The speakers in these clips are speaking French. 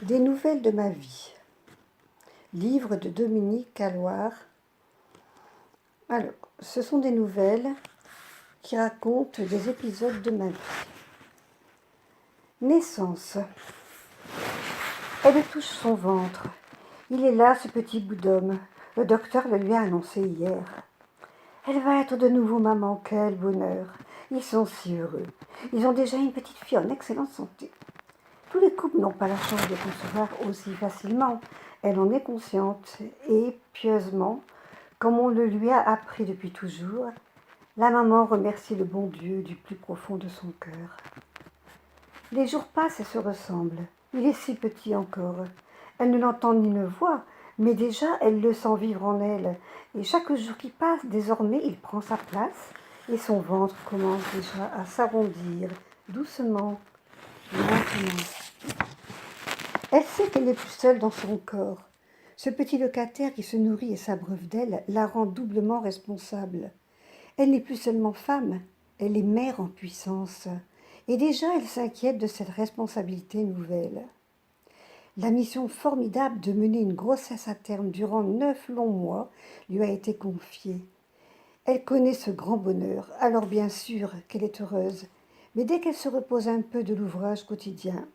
Des nouvelles de ma vie. Livre de Dominique Calloire. Alors, ce sont des nouvelles qui racontent des épisodes de ma vie. Naissance. Elle touche son ventre. Il est là, ce petit bout d'homme. Le docteur le lui a annoncé hier. Elle va être de nouveau maman, quel bonheur. Ils sont si heureux. Ils ont déjà une petite fille en excellente santé. Tous les couples n'ont pas la chance de concevoir aussi facilement. Elle en est consciente et, pieusement, comme on le lui a appris depuis toujours, la maman remercie le bon Dieu du plus profond de son cœur. Les jours passent et se ressemblent. Il est si petit encore. Elle ne l'entend ni ne voit, mais déjà elle le sent vivre en elle. Et chaque jour qui passe, désormais, il prend sa place et son ventre commence déjà à s'arrondir, doucement, lentement. Elle sait qu'elle n'est plus seule dans son corps. Ce petit locataire qui se nourrit et s'abreuve d'elle la rend doublement responsable. Elle n'est plus seulement femme, elle est mère en puissance. Et déjà elle s'inquiète de cette responsabilité nouvelle. La mission formidable de mener une grossesse à terme durant 9 longs mois lui a été confiée. Elle connaît ce grand bonheur, alors bien sûr qu'elle est heureuse. Mais dès qu'elle se repose un peu de l'ouvrage quotidien,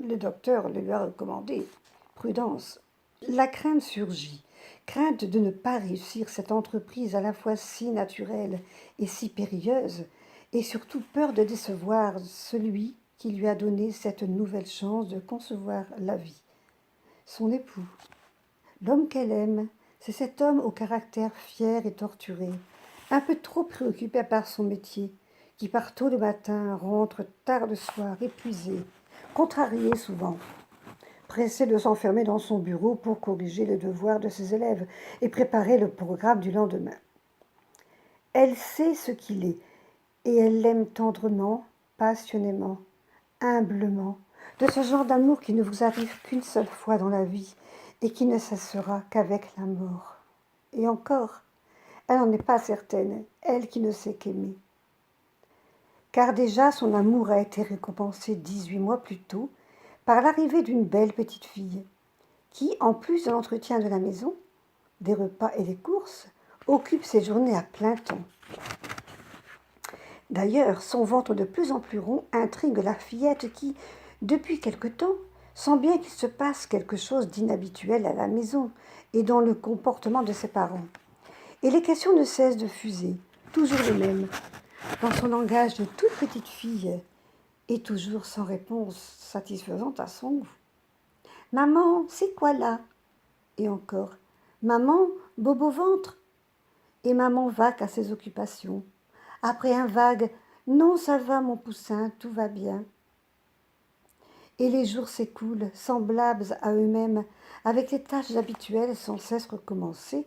le docteur le lui a recommandé. Prudence. La crainte surgit. Crainte de ne pas réussir cette entreprise à la fois si naturelle et si périlleuse, et surtout peur de décevoir celui qui lui a donné cette nouvelle chance de concevoir la vie. Son époux. L'homme qu'elle aime, c'est cet homme au caractère fier et torturé, un peu trop préoccupé par son métier, qui part tôt le matin, rentre tard le soir, épuisé, contrarié souvent, pressé de s'enfermer dans son bureau pour corriger les devoirs de ses élèves et préparer le programme du lendemain. Elle sait ce qu'il est, et elle l'aime tendrement, passionnément, humblement, de ce genre d'amour qui ne vous arrive qu'une seule fois dans la vie et qui ne cessera qu'avec la mort. Et encore, elle n'en est pas certaine, elle qui ne sait qu'aimer. Car déjà son amour a été récompensé 18 mois plus tôt par l'arrivée d'une belle petite fille, qui, en plus de l'entretien de la maison, des repas et des courses, occupe ses journées à plein temps. D'ailleurs, son ventre de plus en plus rond intrigue la fillette qui, depuis quelque temps, sent bien qu'il se passe quelque chose d'inhabituel à la maison et dans le comportement de ses parents. Et les questions ne cessent de fuser, toujours les mêmes, dans son langage de toute petite fille, et toujours sans réponse satisfaisante à son goût. « Maman, c'est quoi là ?» Et encore, « Maman, bobo ventre ?» Et maman vaque à ses occupations. Après un vague « Non, ça va mon poussin, tout va bien ». Et les jours s'écoulent, semblables à eux-mêmes, avec les tâches habituelles sans cesse recommencées,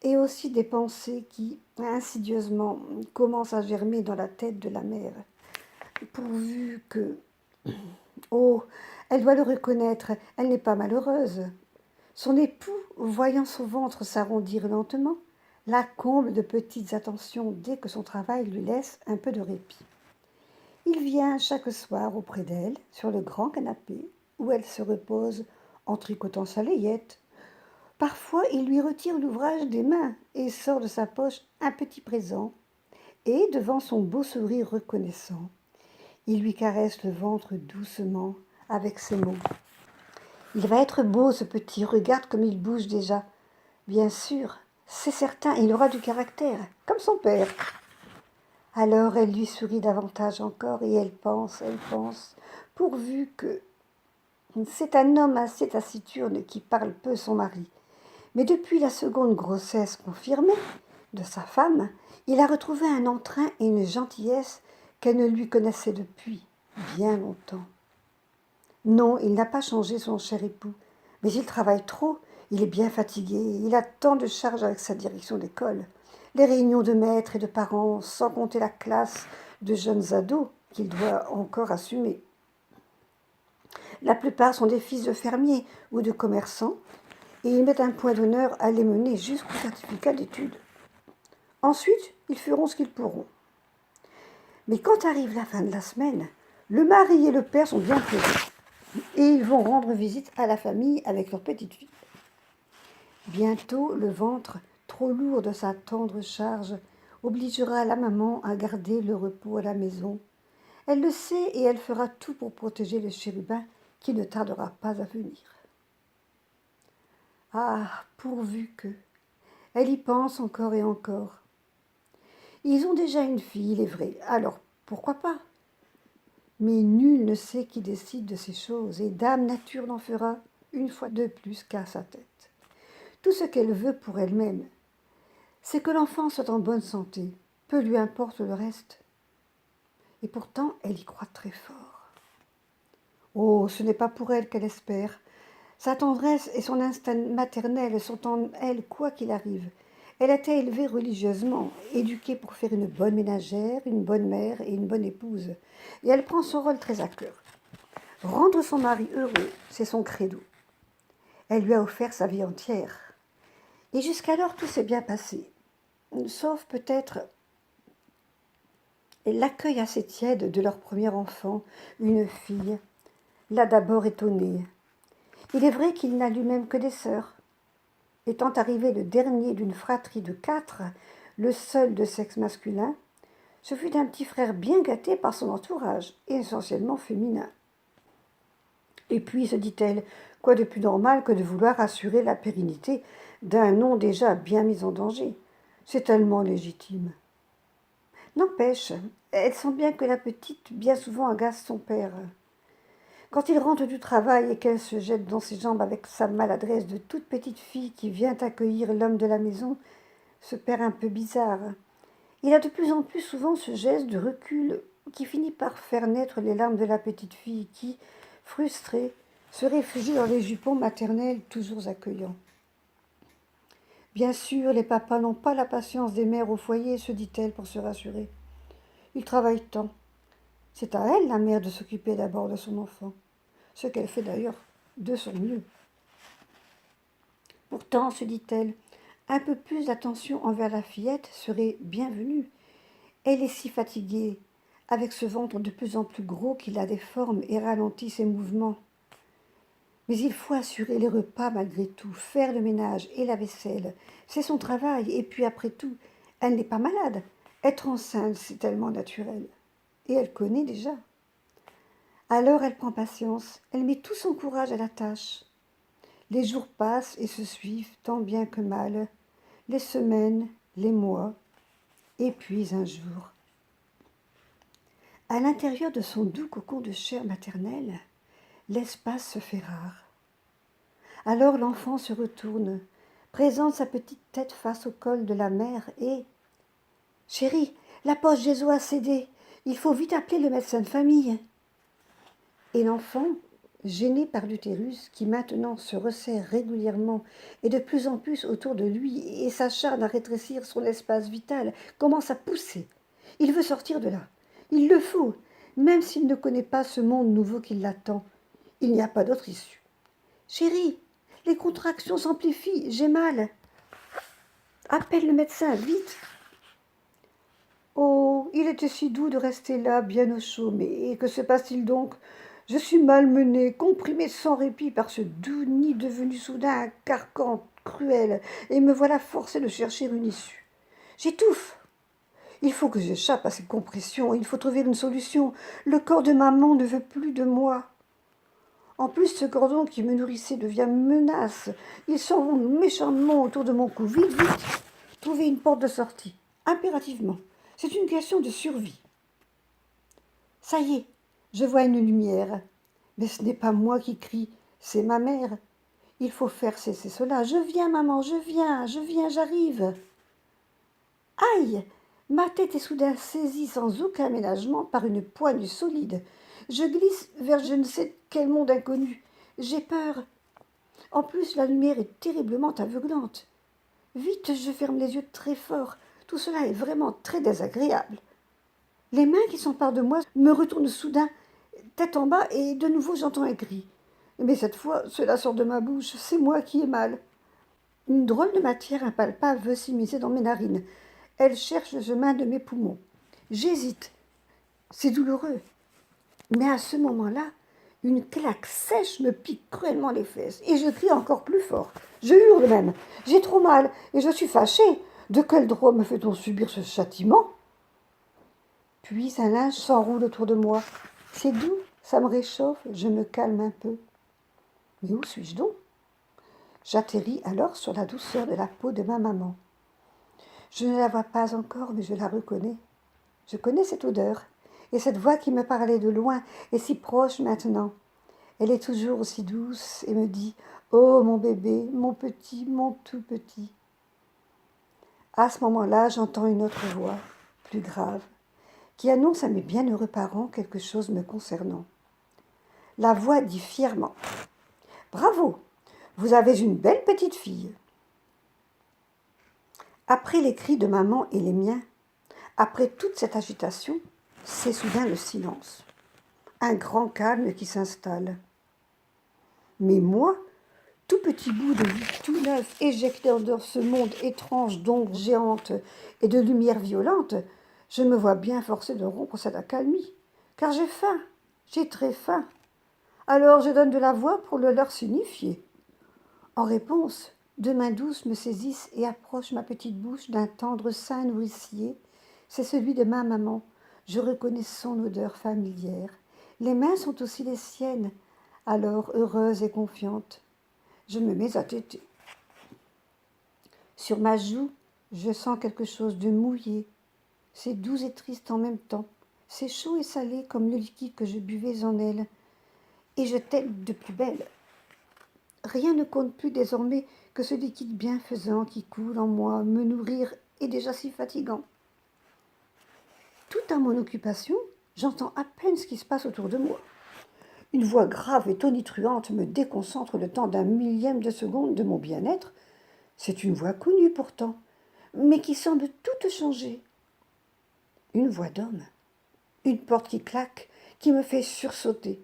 et aussi des pensées qui, insidieusement, commencent à germer dans la tête de la mère. Pourvu que... Oh, elle doit le reconnaître, elle n'est pas malheureuse. Son époux, voyant son ventre s'arrondir lentement, la comble de petites attentions dès que son travail lui laisse un peu de répit. Il vient chaque soir auprès d'elle, sur le grand canapé, où elle se repose en tricotant sa layette. Parfois, il lui retire l'ouvrage des mains et sort de sa poche un petit présent. Et, devant son beau sourire reconnaissant, il lui caresse le ventre doucement avec ces mots. « Il va être beau, ce petit, regarde comme il bouge déjà. Bien sûr, c'est certain, il aura du caractère, comme son père. » Alors elle lui sourit davantage encore et elle pense, pourvu que... C'est un homme assez taciturne qui parle peu son mari. Mais depuis la seconde grossesse confirmée de sa femme, il a retrouvé un entrain et une gentillesse qu'elle ne lui connaissait depuis bien longtemps. Non, il n'a pas changé son cher époux, mais il travaille trop, il est bien fatigué, il a tant de charges avec sa direction d'école, les réunions de maîtres et de parents, sans compter la classe de jeunes ados qu'il doit encore assumer. La plupart sont des fils de fermiers ou de commerçants, et ils mettent un point d'honneur à les mener jusqu'au certificat d'études. Ensuite, ils feront ce qu'ils pourront. Mais quand arrive la fin de la semaine, le mari et le père sont bien présents. et ils vont rendre visite à la famille avec leur petite fille. Bientôt, le ventre, trop lourd de sa tendre charge, obligera la maman à garder le repos à la maison. Elle le sait et elle fera tout pour protéger le chérubin qui ne tardera pas à venir. Ah, pourvu que... Elle y pense encore et encore. Ils ont déjà une fille, il est vrai, alors pourquoi pas? Mais nul ne sait qui décide de ces choses, et Dame Nature n'en fera une fois de plus qu'à sa tête. Tout ce qu'elle veut pour elle-même, c'est que l'enfant soit en bonne santé, peu lui importe le reste. Et pourtant, elle y croit très fort. Oh, ce n'est pas pour elle qu'elle espère. Sa tendresse et son instinct maternel sont en elle quoi qu'il arrive. Elle a été élevée religieusement, éduquée pour faire une bonne ménagère, une bonne mère et une bonne épouse. Et elle prend son rôle très à cœur. Rendre son mari heureux, c'est son credo. Elle lui a offert sa vie entière. Et jusqu'alors, tout s'est bien passé. Sauf peut-être l'accueil assez tiède de leur premier enfant, une fille, l'a d'abord étonnée. Il est vrai qu'il n'a lui-même que des sœurs. Étant arrivé le dernier d'une fratrie de 4, le seul de sexe masculin, ce fut un petit frère bien gâté par son entourage, essentiellement féminin. Et puis, se dit-elle, quoi de plus normal que de vouloir assurer la pérennité d'un nom déjà bien mis en danger? C'est tellement légitime. N'empêche, elle sent bien que la petite, bien souvent, agace son père. Quand il rentre du travail et qu'elle se jette dans ses jambes avec sa maladresse de toute petite fille qui vient accueillir l'homme de la maison, ce père un peu bizarre, il a de plus en plus souvent ce geste de recul qui finit par faire naître les larmes de la petite fille qui, frustrée, se réfugie dans les jupons maternels toujours accueillants. Bien sûr, les papas n'ont pas la patience des mères au foyer, se dit-elle pour se rassurer. Ils travaillent tant. C'est à elle, la mère, de s'occuper d'abord de son enfant, ce qu'elle fait d'ailleurs de son mieux. Pourtant, se dit-elle, un peu plus d'attention envers la fillette serait bienvenue. Elle est si fatiguée, avec ce ventre de plus en plus gros qui la déforme et ralentit ses mouvements. Mais il faut assurer les repas malgré tout, faire le ménage et la vaisselle. C'est son travail, et puis après tout, elle n'est pas malade. Être enceinte, c'est tellement naturel. Et elle connaît déjà. Alors elle prend patience, elle met tout son courage à la tâche. Les jours passent et se suivent tant bien que mal, les semaines, les mois, et puis un jour. À l'intérieur de son doux cocon de chair maternelle, l'espace se fait rare. Alors l'enfant se retourne, présente sa petite tête face au col de la mère et... « Chérie, la poche Jésus a cédé, il faut vite appeler le médecin de famille. » Et l'enfant, gêné par l'utérus qui maintenant se resserre régulièrement et de plus en plus autour de lui et s'acharne à rétrécir son espace vital, commence à pousser. Il veut sortir de là. Il le faut, même s'il ne connaît pas ce monde nouveau qui l'attend. Il n'y a pas d'autre issue. « Chérie, les contractions s'amplifient, j'ai mal. Appelle le médecin, vite. » Oh, il était si doux de rester là, bien au chaud, mais que se passe-t-il donc? Je suis malmenée, comprimée sans répit par ce doux nid devenu soudain un carcan cruel, et me voilà forcée de chercher une issue. J'étouffe. Il faut que j'échappe à ces compressions, il faut trouver une solution. Le corps de maman ne veut plus de moi. En plus, ce cordon qui me nourrissait devient menace. Il s'enroule méchamment autour de mon cou. Vite, vite, trouver une porte de sortie. Impérativement. C'est une question de survie. Ça y est, je vois une lumière. Mais ce n'est pas moi qui crie, c'est ma mère. Il faut faire cesser cela. Je viens, maman, je viens, j'arrive. Aïe! Ma tête est soudain saisie sans aucun ménagement par une poigne solide. Je glisse vers je ne sais quel monde inconnu. J'ai peur. En plus, la lumière est terriblement aveuglante. Vite, je ferme les yeux très fort. Tout cela est vraiment très désagréable. Les mains qui s'emparent de moi me retournent soudain, tête en bas, et de nouveau j'entends un cri. Mais cette fois, cela sort de ma bouche, c'est moi qui ai mal. Une drôle de matière impalpable veut s'immiscer dans mes narines. Elle cherche le chemin de mes poumons. J'hésite. C'est douloureux. Mais à ce moment-là, Une claque sèche me pique cruellement les fesses et je crie encore plus fort. Je hurle même. J'ai trop mal et je suis fâchée. De quel droit me fait-on subir ce châtiment? Puis un linge s'enroule autour de moi. C'est doux, ça me réchauffe, je me calme un peu. Mais où suis-je donc? J'atterris alors sur la douceur de la peau de ma maman. Je ne la vois pas encore, mais je la reconnais. Je connais cette odeur et cette voix qui me parlait de loin est si proche maintenant. Elle est toujours aussi douce et me dit « Oh, mon bébé, mon petit, mon tout petit ». À ce moment-là, j'entends une autre voix, plus grave, qui annonce à mes bienheureux parents quelque chose me concernant. La voix dit fièrement « Bravo, vous avez une belle petite fille ». Après les cris de maman et les miens, après toute cette agitation, c'est soudain le silence. Un grand calme qui s'installe. Mais moi, tout petit bout de vie tout neuf, éjecté dans ce monde étrange d'ombres géantes et de lumière violente, je me vois bien forcé de rompre cette accalmie, car j'ai faim, j'ai très faim. Alors je donne de la voix pour le leur signifier. En réponse, deux mains douces me saisissent et approchent ma petite bouche d'un tendre sein nourricier. C'est celui de ma maman. Je reconnais son odeur familière. Les mains sont aussi les siennes. Alors, heureuse et confiante, je me mets à téter. Sur ma joue, je sens quelque chose de mouillé. C'est doux et triste en même temps. C'est chaud et salé comme le liquide que je buvais en elle. Et je t'aime de plus belle. Rien ne compte plus désormais que ce liquide bienfaisant qui coule en moi. Me nourrir est déjà si fatigant. Tout à mon occupation, j'entends à peine ce qui se passe autour de moi. Une voix grave et tonitruante me déconcentre le temps d'un millième de seconde de mon bien-être. C'est une voix connue pourtant, mais qui semble toute changer. Une voix d'homme. Une porte qui claque, qui me fait sursauter.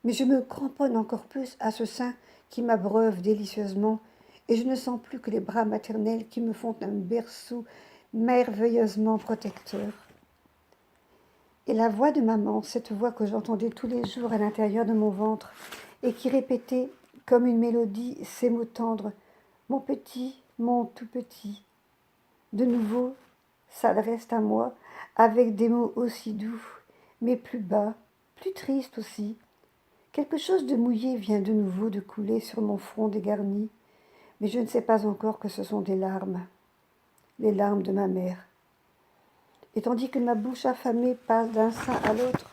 Mais je me cramponne encore plus à ce sein qui m'abreuve délicieusement, et je ne sens plus que les bras maternels qui me font un berceau merveilleusement protecteur. Et la voix de maman, cette voix que j'entendais tous les jours à l'intérieur de mon ventre, et qui répétait comme une mélodie ces mots tendres, « Mon petit, mon tout petit », de nouveau s'adresse à moi avec des mots aussi doux, mais plus bas, plus tristes aussi. Quelque chose de mouillé vient de nouveau de couler sur mon front dégarni, mais je ne sais pas encore que ce sont des larmes, les larmes de ma mère. Et tandis que ma bouche affamée passe d'un sein à l'autre,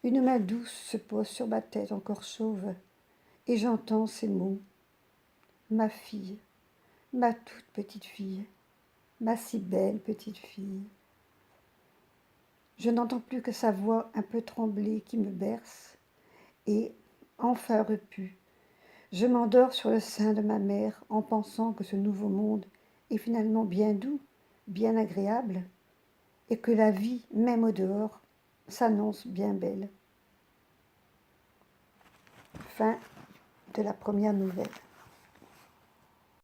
une main douce se pose sur ma tête encore chauve, et j'entends ces mots. Ma fille, ma toute petite fille, ma si belle petite fille. Je n'entends plus que sa voix un peu tremblée qui me berce, et, enfin repue, je m'endors sur le sein de ma mère en pensant que ce nouveau monde est finalement bien doux, bien agréable, et que la vie, même au dehors, s'annonce bien belle. Fin de la première nouvelle.